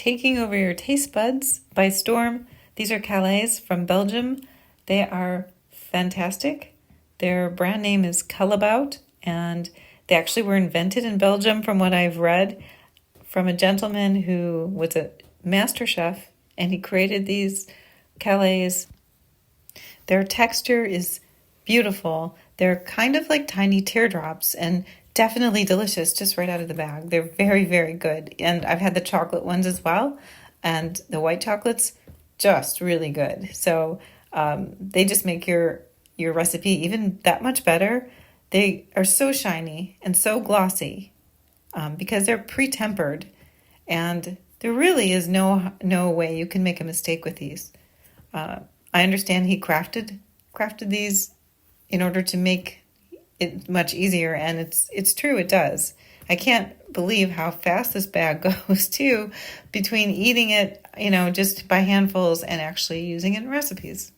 taking over your taste buds by storm. These are Calais from Belgium. They are fantastic. Their brand name is Callebaut, and they actually were invented in Belgium from what I've read from a gentleman who was a master chef, and he created these Calais. Their texture is beautiful. They're kind of like tiny teardrops and definitely delicious just right out of the bag. They're very, very good. And I've had the chocolate ones as well. And the white chocolate's just really good. So they just make your recipe even that much better. They are so shiny and so glossy because they're pre-tempered. And there really is no way you can make a mistake with these. I understand he crafted these in order to make it much easier, and it's true, it does. I can't believe how fast this bag goes too, between eating it, just by handfuls and actually using it in recipes.